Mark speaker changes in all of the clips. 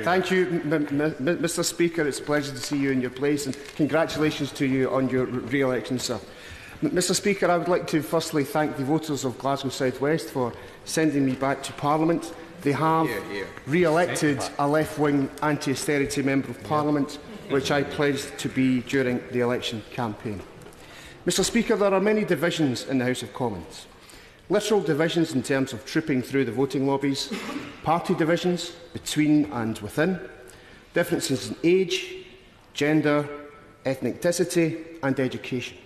Speaker 1: Thank you, Mr Speaker. It's a pleasure to see you in your place, and congratulations to you on your re-election, sir. Mr Speaker, I would like to firstly thank the voters of Glasgow South West for sending me back to Parliament. They have re-elected a left-wing anti-austerity Member of Parliament, which I pledged to be during the election campaign. Mr Speaker, there are many divisions in the House of Commons. Literal divisions in terms of trooping through the voting lobbies, party divisions between and within, differences in age, gender, ethnicity and education.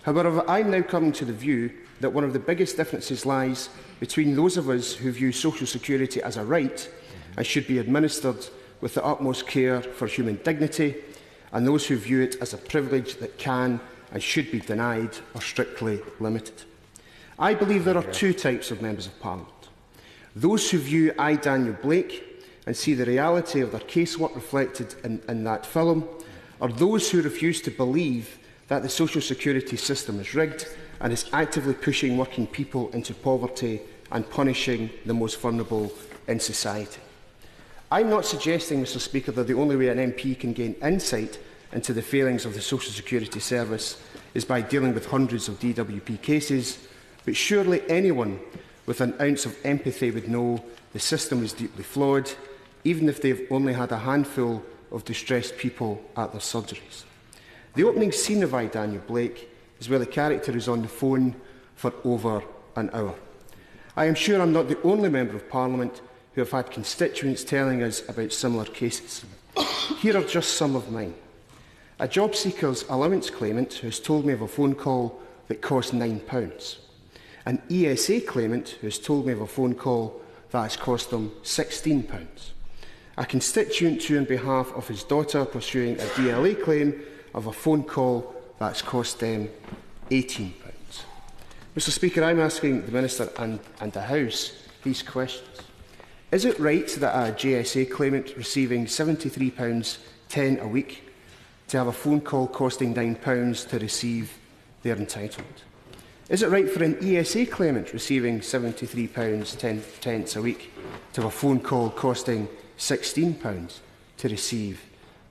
Speaker 1: However, I am now coming to the view that one of the biggest differences lies between those of us who view social security as a right and should be administered with the utmost care for human dignity, and those who view it as a privilege that can and should be denied or strictly limited. I believe there are two types of Members of Parliament. Those who view I, Daniel Blake, and see the reality of their casework reflected in that film, or those who refuse to believe that the social security system is rigged and is actively pushing working people into poverty and punishing the most vulnerable in society. I am not suggesting, Mr Speaker, that the only way an MP can gain insight into the failings of the Social Security Service is by dealing with hundreds of DWP cases, but surely anyone with an ounce of empathy would know the system is deeply flawed, even if they've only had a handful of distressed people at their surgeries. The opening scene of I, Daniel Blake is where the character is on the phone for over an hour. I am sure I'm not the only Member of Parliament who have had constituents telling us about similar cases. Here are just some of mine. A job seeker's allowance claimant who has told me of a phone call that cost £9. An ESA claimant who has told me of a phone call that has cost them £16. A constituent who, on behalf of his daughter pursuing a DLA claim, of a phone call that has cost them £18. Mr Speaker, I am asking the Minister and the House these questions. Is it right that a JSA claimant receiving £73.10 a week to have a phone call costing £9 to receive their entitlement? Is it right for an ESA claimant receiving £73.10 a week to have a phone call costing £16 to receive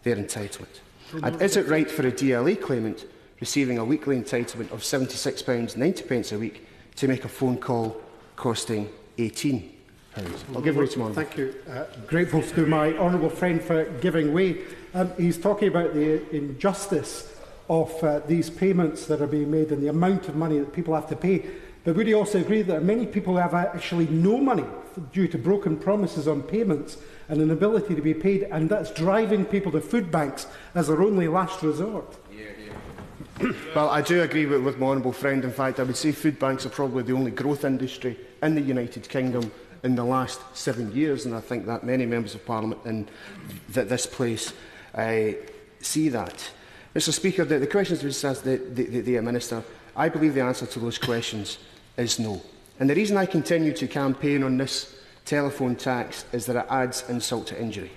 Speaker 1: their entitlement? And is it right for a DLA claimant receiving a weekly entitlement of £76.90 a week to make a phone call costing £18? I'll give way to Honourable.
Speaker 2: Thank you. Grateful to my honourable friend for giving way. He's talking about the injustice of these payments that are being made and the amount of money that people have to pay. But would he also agree that there are many people who have actually no money due to broken promises on payments and an inability to be paid, and that's driving people to food banks as their only last resort?
Speaker 1: Well, I do agree with my honourable friend. In fact, I would say food banks are probably the only growth industry in the United Kingdom in the last 7 years, and I think that many Members of Parliament in this place see that. Mr Speaker, the questions which asked the Minister, I believe the answer to those questions is no. And the reason I continue to campaign on this telephone tax is that it adds insult to injury.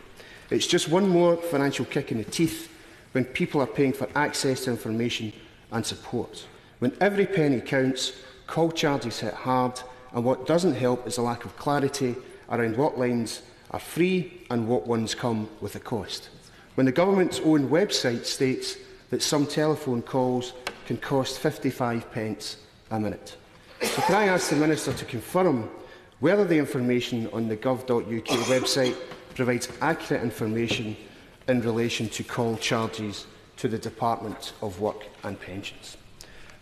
Speaker 1: It's just one more financial kick in the teeth when people are paying for access to information and support. When every penny counts, call charges hit hard, and what doesn't help is a lack of clarity around what lines are free and what ones come with a cost. When the government's own website states that some telephone calls can cost 55p a minute. So can I ask the Minister to confirm whether the information on the gov.uk website provides accurate information in relation to call charges to the Department of Work and Pensions?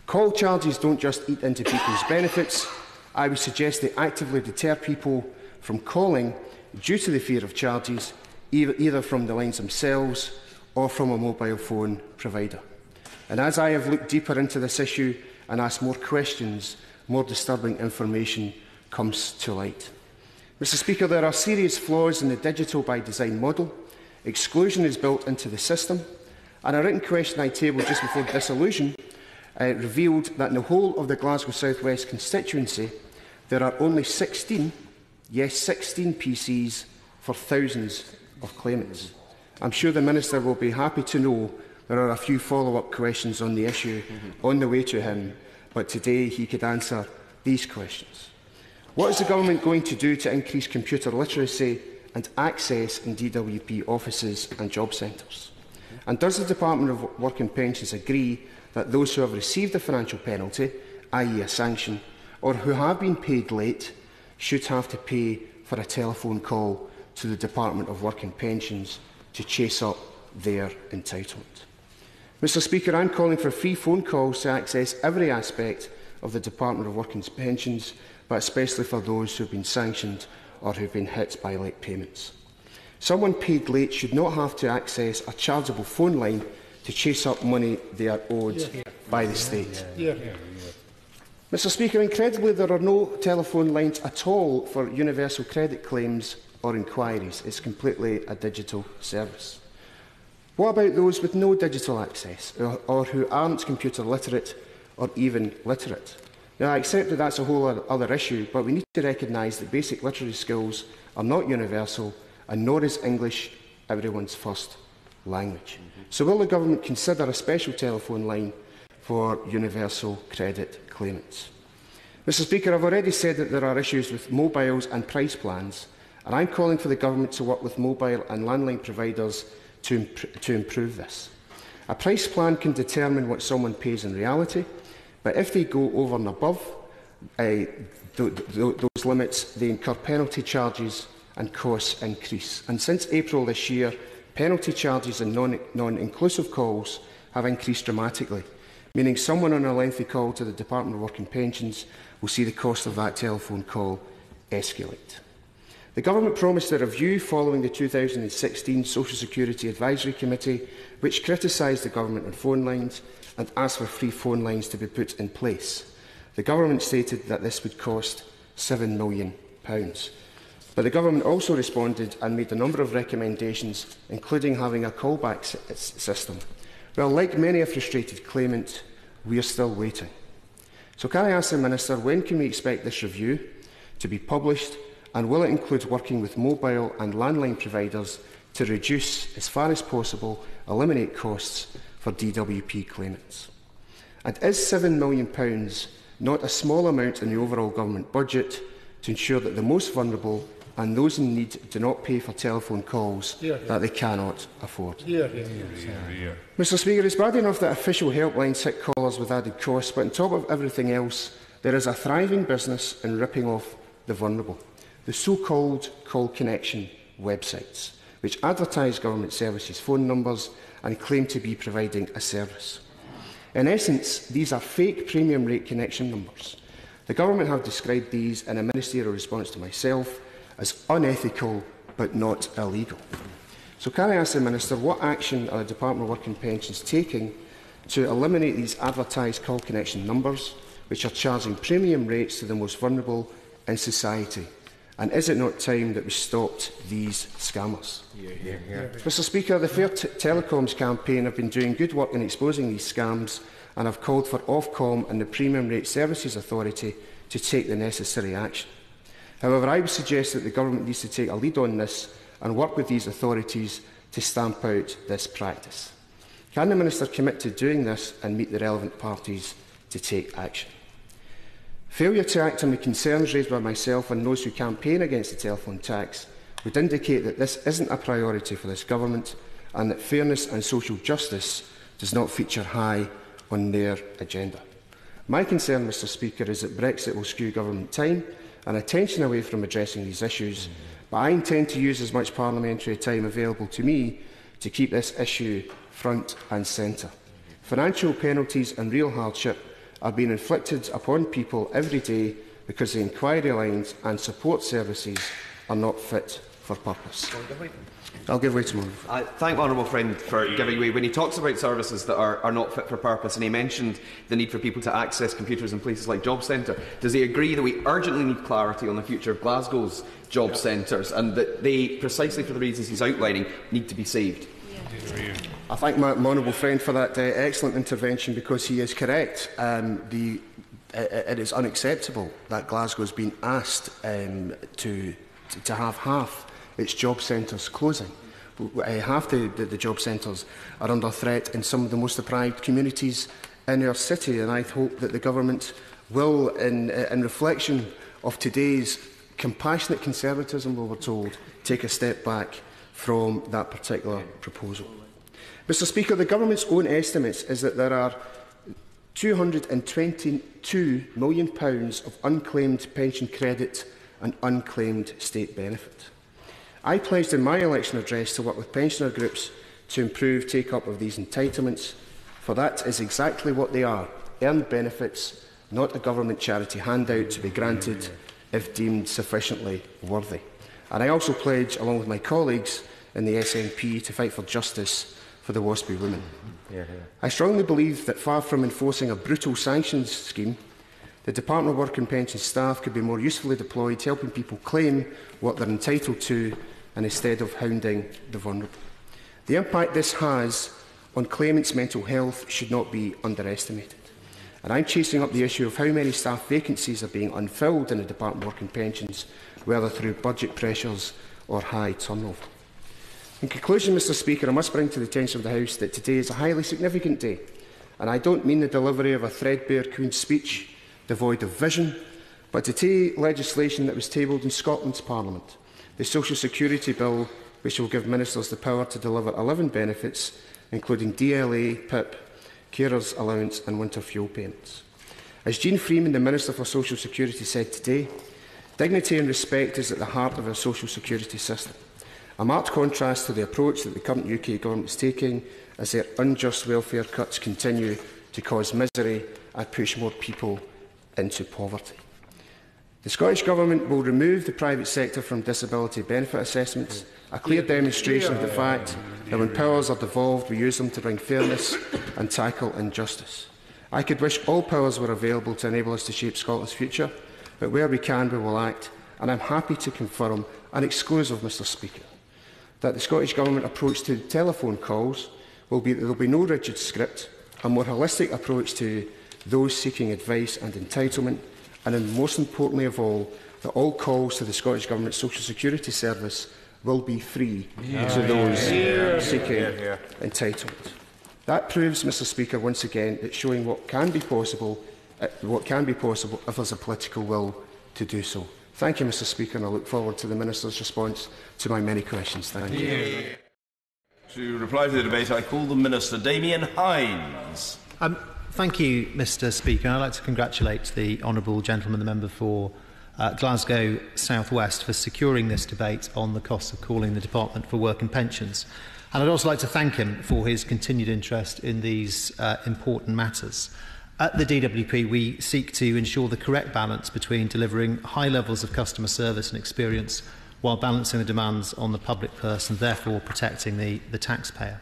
Speaker 1: Call charges don't just eat into people's benefits. I would suggest they actively deter people from calling due to the fear of charges, either from the lines themselves or from a mobile phone provider. And as I have looked deeper into this issue and asked more questions, more disturbing information comes to light. Mr Speaker, there are serious flaws in the digital by design model. Exclusion is built into the system, and a written question I tabled just before dissolution revealed that in the whole of the Glasgow South West constituency there are only 16, yes 16 PCs for thousands of claimants. I'm sure the Minister will be happy to know there are a few follow-up questions on the issue on the way to him, but today he could answer these questions. What is the Government going to do to increase computer literacy and access in DWP offices and job centres? And does the Department of Work and Pensions agree that those who have received a financial penalty, i.e. a sanction, or who have been paid late, should have to pay for a telephone call to the Department of Work and Pensions to chase up their entitlement? Mr Speaker, I am calling for free phone calls to access every aspect of the Department of Work and Pensions, but especially for those who have been sanctioned or who have been hit by late payments. Someone paid late should not have to access a chargeable phone line to chase up money they are owed by the state. Mr Speaker, incredibly, there are no telephone lines at all for universal credit claims or inquiries. It's completely a digital service. What about those with no digital access or who aren't computer literate or even literate? Now, I accept that that's a whole other issue, but we need to recognise that basic literacy skills are not universal, and nor is English everyone's first language. So will the Government consider a special telephone line for universal credit claimants? Mr Speaker, I've already said that there are issues with mobiles and price plans, and I'm calling for the Government to work with mobile and landline providers to improve this. A price plan can determine what someone pays in reality, but if they go over and above those limits, they incur penalty charges and costs increase. And since April this year, penalty charges and non-inclusive calls have increased dramatically, meaning someone on a lengthy call to the Department of Work and Pensions will see the cost of that telephone call escalate. The Government promised a review following the 2016 Social Security Advisory Committee, which criticised the Government on phone lines and asked for free phone lines to be put in place. The Government stated that this would cost £7 million. But the Government also responded and made a number of recommendations, including having a callback system. Well, like many a frustrated claimant, we are still waiting. So can I ask the Minister, when can we expect this review to be published, and will it include working with mobile and landline providers to reduce, as far as possible, eliminate costs for DWP claimants? And is £7 million not a small amount in the overall Government budget to ensure that the most vulnerable and those in need do not pay for telephone calls that they cannot afford? Mr Speaker, it's bad enough that official helplines hit callers with added costs, but on top of everything else, there is a thriving business in ripping off the vulnerable. The so-called call connection websites, which advertise Government services phone numbers and claim to be providing a service. In essence, these are fake premium rate connection numbers. The Government have described these in a ministerial response to myself as unethical but not illegal. So can I ask the Minister, what action are the Department of Work and Pensions taking to eliminate these advertised call connection numbers, which are charging premium rates to the most vulnerable in society? And is it not time that we stopped these scammers? Mr Speaker, the Fair Telecoms campaign have been doing good work in exposing these scams, and have called for Ofcom and the Premium Rate Services Authority to take the necessary action. However, I would suggest that the Government needs to take a lead on this and work with these authorities to stamp out this practice. Can the Minister commit to doing this and meet the relevant parties to take action? Failure to act on the concerns raised by myself and those who campaign against the telephone tax would indicate that this isn't a priority for this Government and that fairness and social justice does not feature high on their agenda. My concern, Mr Speaker, is that Brexit will skew Government time and attention away from addressing these issues, but I intend to use as much parliamentary time available to me to keep this issue front and centre. Financial penalties and real hardship are being inflicted upon people every day because the inquiry lines and support services are not fit for purpose. I'll give way to Mono.
Speaker 3: I thank my honourable friend for giving way. When he talks about services that are not fit for purpose, and he mentioned the need for people to access computers in places like Job Centre, does he agree that we urgently need clarity on the future of Glasgow's job centres and that they, precisely for the reasons he's outlining, need to be saved?
Speaker 1: I thank my honourable friend for that excellent intervention, because he is correct. It is unacceptable that Glasgow has been asked to have half its job centres closing. Half the job centres are under threat in some of the most deprived communities in our city, and I hope that the Government will, in reflection of today's compassionate conservatism, we were told, take a step back from that particular proposal. Mr Speaker, the Government's own estimates is that there are £222 million of unclaimed pension credit and unclaimed state benefit. I pledged in my election address to work with pensioner groups to improve take-up of these entitlements, for that is exactly what they are, earned benefits, not a government charity handout to be granted if deemed sufficiently worthy. And I also pledge, along with my colleagues in the SNP, to fight for justice for the WASPy women. I strongly believe that far from enforcing a brutal sanctions scheme, the Department of Work and Pension staff could be more usefully deployed, helping people claim what they're entitled to, and instead of hounding the vulnerable. The impact this has on claimants' mental health should not be underestimated. And I'm chasing up the issue of how many staff vacancies are being unfilled in the Department of Work and Pensions, whether through budget pressures or high turnover. In conclusion, Mr Speaker, I must bring to the attention of the House that today is a highly significant day, and I don't mean the delivery of a threadbare Queen's speech devoid of vision, but today legislation that was tabled in Scotland's Parliament, the Social Security Bill, which will give ministers the power to deliver 11 benefits, including DLA, PIP, carers allowance and winter fuel payments. As Jean Freeman, the Minister for Social Security, said today, dignity and respect is at the heart of our social security system, a marked contrast to the approach that the current UK Government is taking as their unjust welfare cuts continue to cause misery and push more people into poverty. The Scottish Government will remove the private sector from disability benefit assessments, a clear demonstration of the fact that when powers are devolved, we use them to bring fairness and tackle injustice. I could wish all powers were available to enable us to shape Scotland's future, but where we can, we will act, and I'm happy to confirm, and exclusive, Mr Speaker, that the Scottish Government approach to telephone calls will be that there will be no rigid script, a more holistic approach to those seeking advice and entitlement, and most importantly of all, that all calls to the Scottish Government Social Security Service will be free to those seeking entitlement. That proves, Mr Speaker, once again, that showing what can be possible if there's a political will to do so. Thank you, Mr Speaker, and I look forward to the Minister's response to my many questions. Thank you.
Speaker 4: To reply to the debate, I call the Minister, Damian Hinds.
Speaker 5: Thank you, Mr Speaker. I'd like to congratulate the honourable gentleman, the member for Glasgow South West, for securing this debate on the costs of calling the Department for Work and Pensions. And I'd also like to thank him for his continued interest in these important matters. At the DWP, we seek to ensure the correct balance between delivering high levels of customer service and experience while balancing the demands on the public purse and therefore protecting the taxpayer.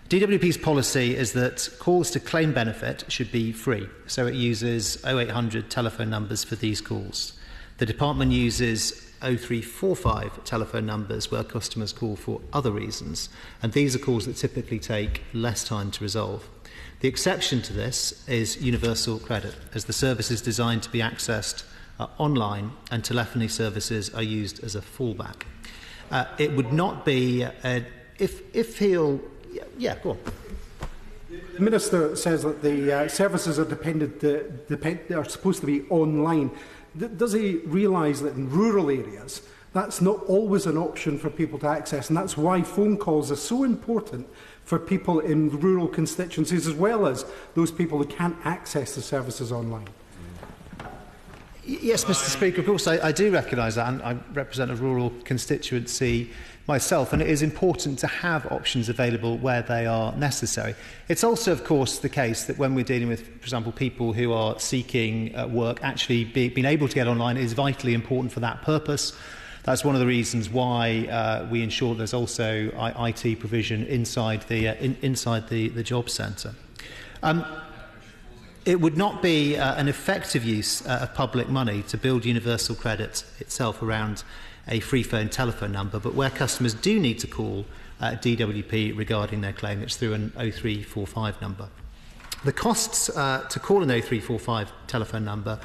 Speaker 5: DWP's policy is that calls to claim benefit should be free, so it uses 0800 telephone numbers for these calls. The department uses 0345 telephone numbers where customers call for other reasons, and these are calls that typically take less time to resolve. The exception to this is universal credit, as the service is designed to be accessed online and telephony services are used as a fallback. It would not be, if he'll... Yeah, go on.
Speaker 2: The Minister says that the services are are supposed to be online. Does he realise that in rural areas that's not always an option for people to access, and that's why phone calls are so important for people in rural constituencies as well as those people who can't access the services online?
Speaker 5: Yes, Mr Speaker, of course I do recognise that, and I represent a rural constituency myself, and it is important to have options available where they are necessary. It's also, of course, the case that when we're dealing with, for example, people who are seeking work, actually being able to get online is vitally important for that purpose. That's one of the reasons why we ensure there's also IT provision inside the job centre. It would not be an effective use of public money to build universal credit itself around a free phone telephone number, but where customers do need to call DWP regarding their claim, it's through an 0345 number. The costs to call an 0345 telephone number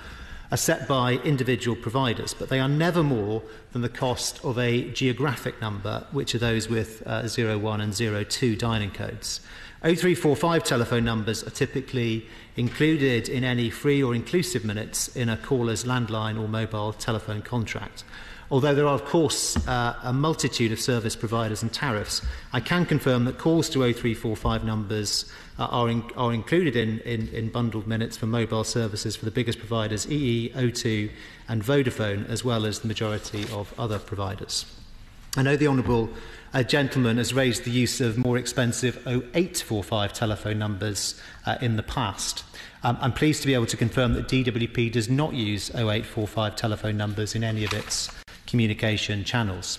Speaker 5: are set by individual providers, but they are never more than the cost of a geographic number, which are those with 01 and 02 dialing codes. 0345 telephone numbers are typically included in any free or inclusive minutes in a caller's landline or mobile telephone contract. Although there are, of course, a multitude of service providers and tariffs, I can confirm that calls to 0345 numbers are included in bundled minutes for mobile services for the biggest providers, EE, O2 and Vodafone, as well as the majority of other providers. I know the Honourable gentleman has raised the use of more expensive 0845 telephone numbers in the past. I'm pleased to be able to confirm that DWP does not use 0845 telephone numbers in any of its communication channels.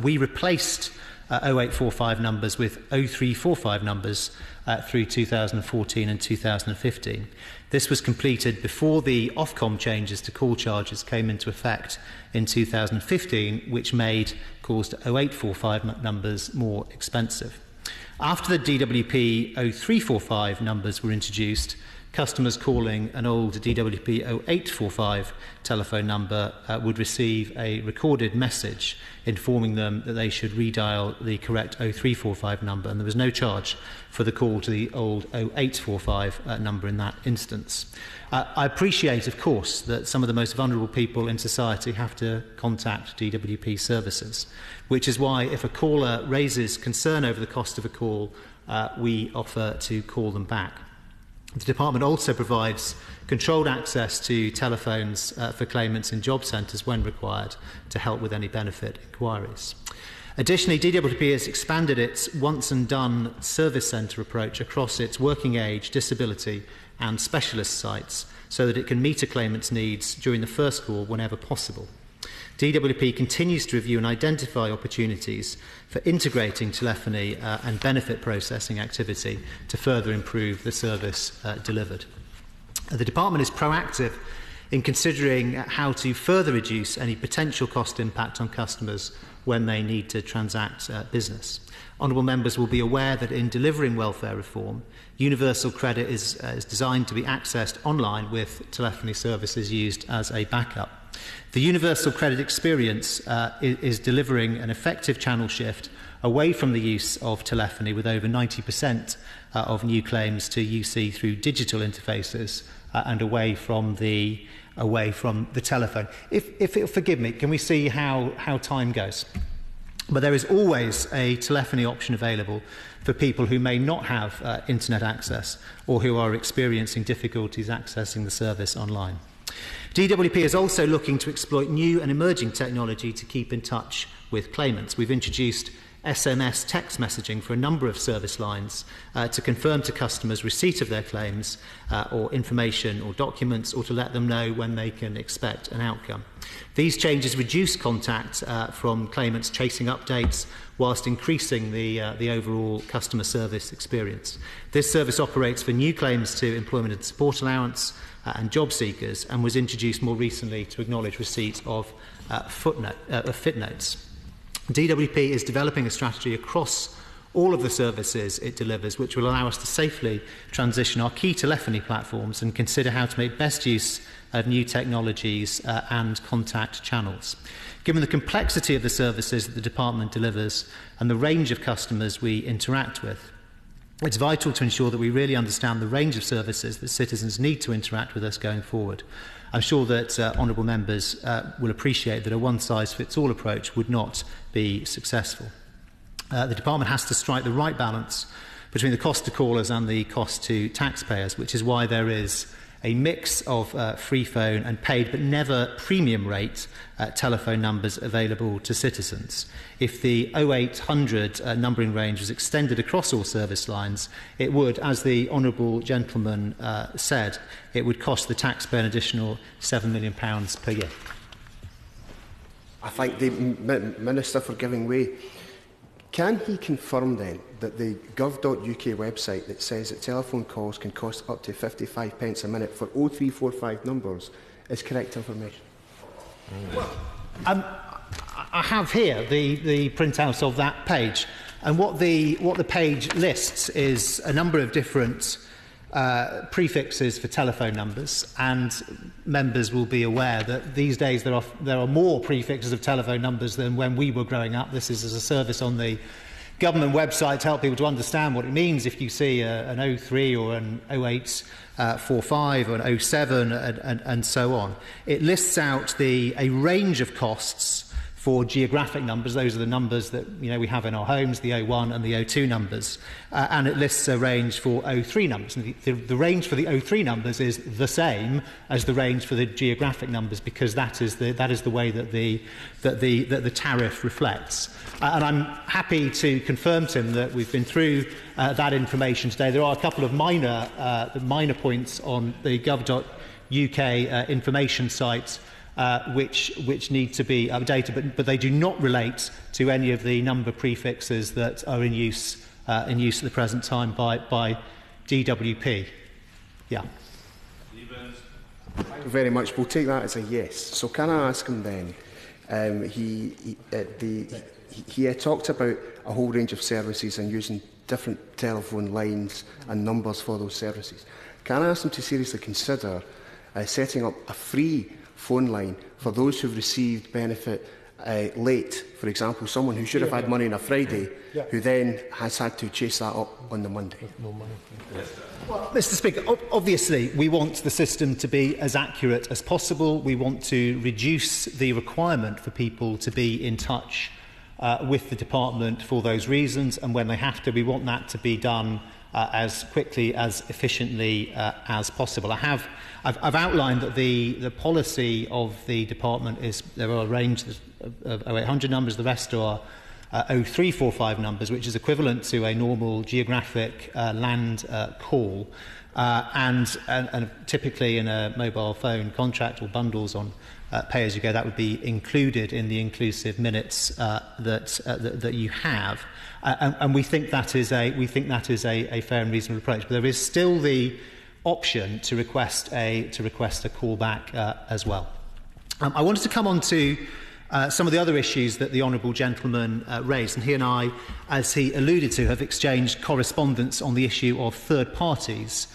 Speaker 5: We replaced 0845 numbers with 0345 numbers through 2014 and 2015. This was completed before the Ofcom changes to call charges came into effect in 2015, which made calls to 0845 numbers more expensive. After the DWP 0345 numbers were introduced, customers calling an old DWP 0845 telephone number would receive a recorded message informing them that they should redial the correct 0345 number, and there was no charge for the call to the old 0845 number in that instance. I appreciate, of course, that some of the most vulnerable people in society have to contact DWP services, which is why if a caller raises concern over the cost of a call, we offer to call them back. The Department also provides controlled access to telephones for claimants in job centres when required to help with any benefit inquiries. Additionally, DWP has expanded its once-and-done service centre approach across its working age, disability and specialist sites so that it can meet a claimant's needs during the first call whenever possible. DWP continues to review and identify opportunities for integrating telephony and benefit processing activity to further improve the service delivered. The Department is proactive in considering how to further reduce any potential cost impact on customers when they need to transact business. Honourable members will be aware that in delivering welfare reform, universal credit is designed to be accessed online with telephony services used as a backup. The universal credit experience is delivering an effective channel shift away from the use of telephony, with over 90% of new claims to UC through digital interfaces and away from the telephone. If it'll forgive me, can we see how time goes? But there is always a telephony option available for people who may not have internet access or who are experiencing difficulties accessing the service online. DWP is also looking to exploit new and emerging technology to keep in touch with claimants. We've introduced SMS text messaging for a number of service lines to confirm to customers receipt of their claims or information or documents, or to let them know when they can expect an outcome. These changes reduce contact from claimants chasing updates whilst increasing the overall customer service experience. This service operates for new claims to employment and support allowance and job seekers, and was introduced more recently to acknowledge receipt of footnotes. DWP is developing a strategy across all of the services it delivers, which will allow us to safely transition our key telephony platforms and consider how to make best use of new technologies and contact channels. Given the complexity of the services that the Department delivers and the range of customers we interact with, it's vital to ensure that we really understand the range of services that citizens need to interact with us going forward. I'm sure that honourable members will appreciate that a one-size-fits-all approach would not be successful. The Department has to strike the right balance between the cost to callers and the cost to taxpayers, which is why there is a mix of free phone and paid but never premium rate telephone numbers available to citizens. If the 0800 numbering range was extended across all service lines, it would, as the honourable gentleman said, it would cost the taxpayer an additional £7 million per year.
Speaker 1: I thank the Minister for giving way. Can he confirm then that the gov.uk website that says that telephone calls can cost up to 55 pence a minute for 0345 numbers is correct information?
Speaker 5: I have here the printout of that page, and what the page lists is a number of different prefixes for telephone numbers, and members will be aware that these days there are more prefixes of telephone numbers than when we were growing up. This is as a service on the government website to help people to understand what it means if you see an 03 or an 0845 or an 07 and so on. It lists out a range of costs for geographic numbers. Those are the numbers that we have in our homes, the 01 and the 02 numbers, and it lists a range for 03 numbers. And the range for the 03 numbers is the same as the range for the geographic numbers, because that is the way that the tariff reflects. And I'm happy to confirm, Tim, that we've been through that information today. There are a couple of minor points on the gov.uk information site which need to be updated, but they do not relate to any of the number prefixes that are in use at the present time by DWP. Yeah.
Speaker 1: Thank you very much. We'll take that as a yes. So can I ask him then? He talked about a whole range of services and using different telephone lines and numbers for those services. Can I ask him to seriously consider setting up a free phone line for those who've received benefit late? For example, someone who should have had money on a Friday, who then has had to chase that up on the Monday.
Speaker 5: Well, Mr. Speaker, obviously we want the system to be as accurate as possible. We want to reduce the requirement for people to be in touch with the department for those reasons, and when they have to, we want that to be done as quickly, as efficiently as possible. I've outlined that the policy of the department is there are a range of 0800 numbers, the rest are 0345 numbers, which is equivalent to a normal geographic land call, and typically in a mobile phone contract or bundles on pay-as-you-go, that would be included in the inclusive minutes that you have, and we think that is a fair and reasonable approach. But there is still the option to request a callback as well. I wanted to come on to some of the other issues that the honourable gentleman raised, and he and I, as he alluded to, have exchanged correspondence on the issue of third parties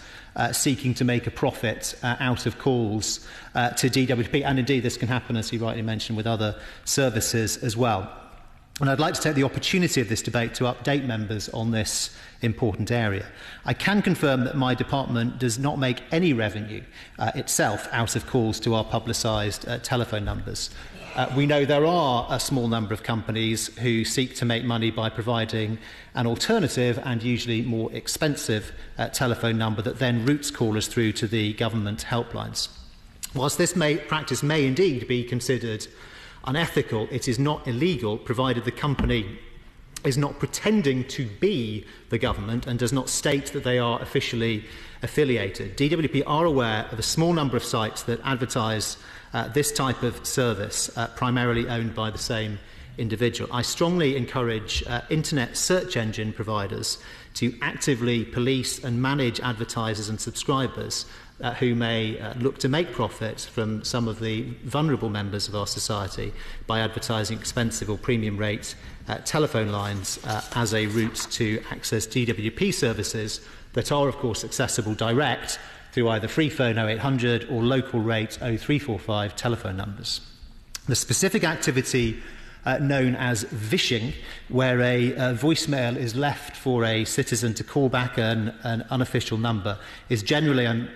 Speaker 5: seeking to make a profit out of calls to DWP, and indeed this can happen, as he rightly mentioned, with other services as well. And I'd like to take the opportunity of this debate to update members on this important area. I can confirm that my department does not make any revenue itself out of calls to our publicised telephone numbers. We know there are a small number of companies who seek to make money by providing an alternative and usually more expensive telephone number that then routes callers through to the government helplines. Whilst this practice may indeed be considered unethical, it is not illegal, provided the company is not pretending to be the government and does not state that they are officially affiliated. DWP are aware of a small number of sites that advertise this type of service, primarily owned by the same individual. I strongly encourage internet search engine providers to actively police and manage advertisers and subscribers who may look to make profit from some of the vulnerable members of our society by advertising expensive or premium rate telephone lines as a route to access DWP services that are, of course, accessible direct through either free phone 0800 or local rate 0345 telephone numbers. The specific activity known as vishing, where a voicemail is left for a citizen to call back an unofficial number, is generally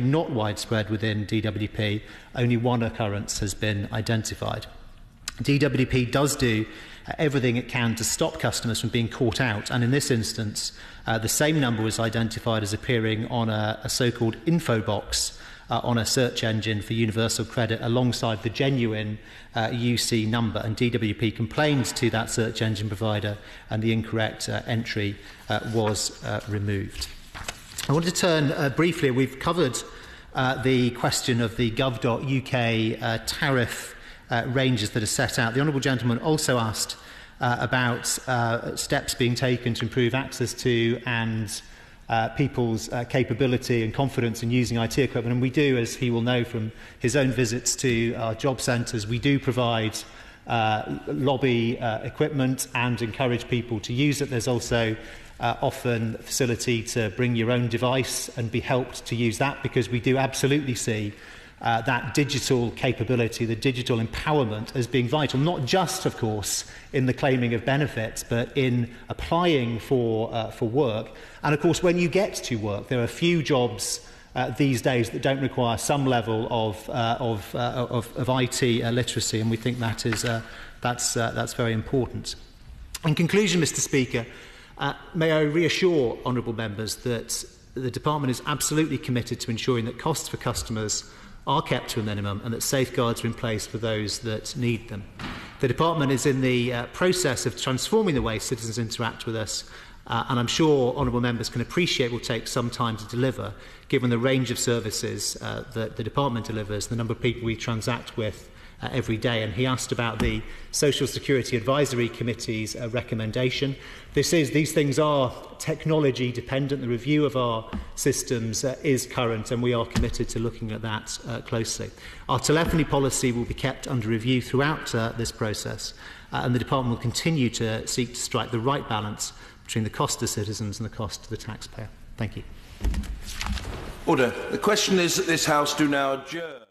Speaker 5: not widespread within DWP. Only one occurrence has been identified. DWP does do everything it can to stop customers from being caught out, and in this instance the same number was identified as appearing on a so-called info box on a search engine for universal credit alongside the genuine UC number, and DWP complained to that search engine provider and the incorrect entry was removed. I want to turn briefly, we've covered the question of the gov.uk tariff ranges that are set out. The Honourable Gentleman also asked about steps being taken to improve access to and people's capability and confidence in using IT equipment. And we do, as he will know from his own visits to our job centres, we do provide lobby equipment and encourage people to use it. There's also often the facility to bring your own device and be helped to use that, because we do absolutely see that digital capability, the digital empowerment as being vital, not just, of course, in the claiming of benefits, but in applying for work. And, of course, when you get to work, there are few jobs these days that don't require some level of IT literacy, and we think that is that's very important. In conclusion, Mr. Speaker, may I reassure honourable members that the Department is absolutely committed to ensuring that costs for customers are kept to a minimum and that safeguards are in place for those that need them. The Department is in the process of transforming the way citizens interact with us, and I'm sure honourable members can appreciate will take some time to deliver, given the range of services that the Department delivers, the number of people we transact with every day. And he asked about the Social Security Advisory Committee's recommendation. These things are technology dependent. The review of our systems is current, and we are committed to looking at that closely. Our telephony policy will be kept under review throughout this process, and the Department will continue to seek to strike the right balance between the cost to citizens and the cost to the taxpayer. Thank you.
Speaker 4: Order. The question is that this House do now adjourn.